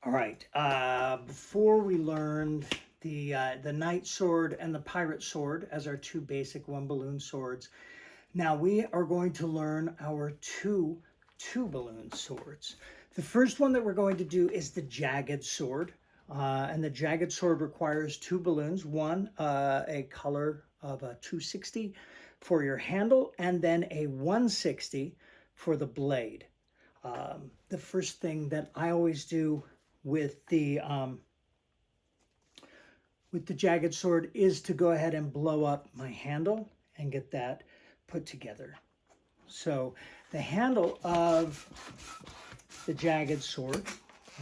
All right. Before we learned the knight sword and the pirate sword as our two basic one balloon swords, now we are going to learn our two balloon swords. The first one that we're going to do is the jagged sword. And the jagged sword requires two balloons, one a color of a 260 for your handle, and then a 160 for the blade. The first thing that I always do with the jagged sword is to go ahead and blow up my handle and get that put together. So the handle of the jagged sword,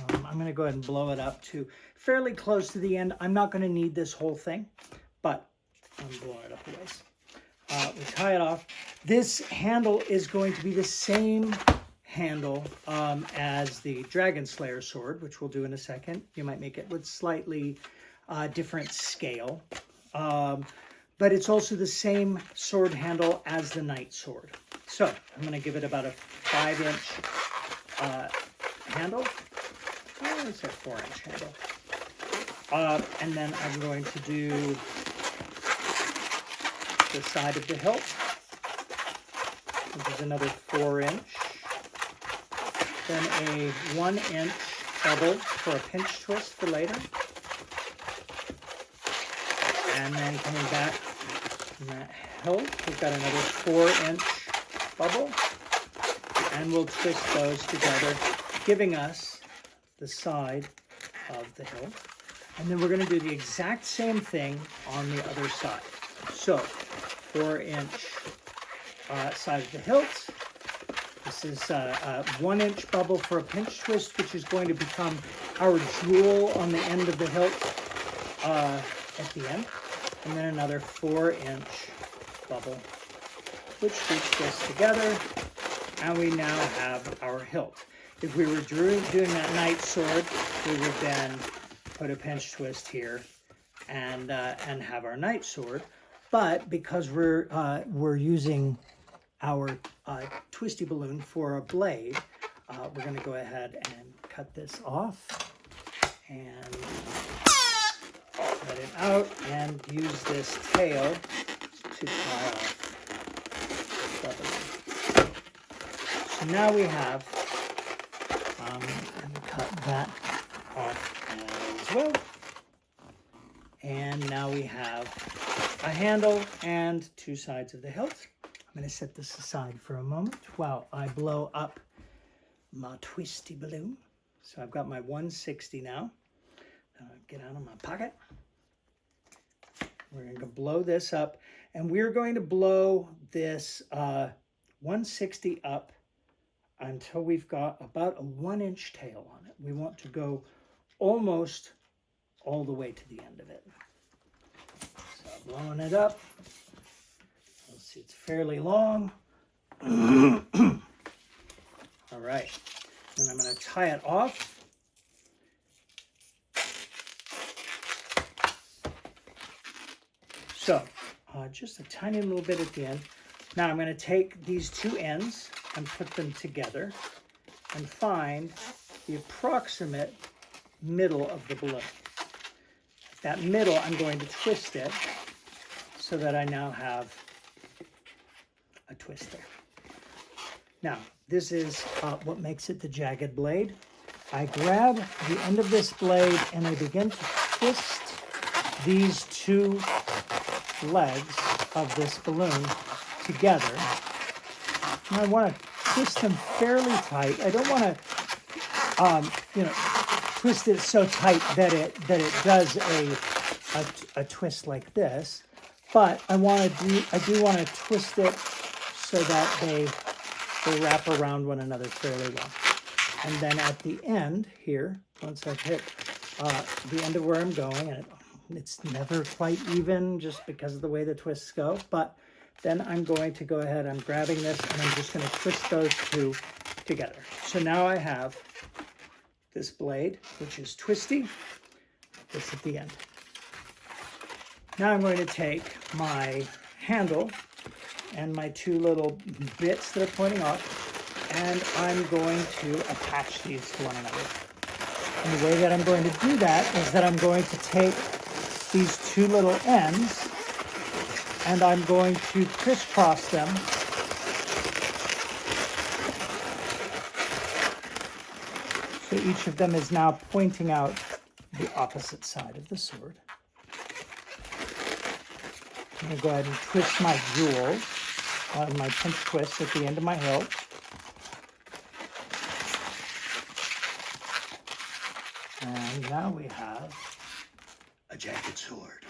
I'm going to go ahead and blow it up to fairly close to the end. I'm not going to need this whole thing, but I'm blowing it up a ways. We tie it off. This handle is going to be the same handle as the Dragon Slayer sword, which we'll do in a second. You might make it with slightly different scale. But it's also the same sword handle as the knight sword. So I'm going to give it about a 5-inch handle. Let's say 4-inch handle. And then I'm going to do the side of the hilt, which is another 4-inch. Then a 1-inch bevel for a pinch twist for later. And then coming back from that hilt, we've got another 4-inch bubble. And we'll twist those together, giving us the side of the hilt. And then we're going to do the exact same thing on the other side. So 4-inch side of the hilt. This is a 1-inch bubble for a pinch twist, which is going to become our jewel on the end of the hilt at the end. And then another 4-inch bubble, which keeps this together. And we now have our hilt. If we were doing that knight sword, we would then put a pinch twist here and have our knight sword. But because we're using our twisty balloon for a blade, we're going to go ahead and cut this off and let it out and use this tail to tie off the balloon. So now we have, and cut that off as well. And now we have a handle and two sides of the hilt. I'm going to set this aside for a moment while I blow up my twisty balloon. So I've got my 160 now. Get out of my pocket. We're going to blow this up, and we're going to blow this 160 up until we've got about a 1-inch tail on it. We want to go almost all the way to the end of it. So blowing it up. Let's see, it's fairly long. All right. Then I'm going to tie it off. So just a tiny little bit at the end. Now I'm going to take these two ends and put them together and find the approximate middle of the balloon. That middle, I'm going to twist it so that I now have a twister. Now, this is what makes it the jagged blade. I grab the end of this blade and I begin to twist these two legs of this balloon together. And I want to twist them fairly tight. I don't want to, twist it so tight that it does a twist like this. But I do want to twist it so that they wrap around one another fairly well. And then at the end here, once I've hit the end of where I'm going, and it's never quite even just because of the way the twists go, but then I'm going to go ahead, I'm grabbing this, and I'm just going to twist those two together. So now I have this blade, which is twisty, this at the end. Now I'm going to take my handle and my two little bits that are pointing off, and I'm going to attach these to one another. And the way that I'm going to do that is that I'm going to take these two little ends and I'm going to crisscross them so each of them is now pointing out the opposite side of the sword. I'm going to go ahead and twist my jewels on my pinch twist at the end of my hilt. And now we have a jagged sword.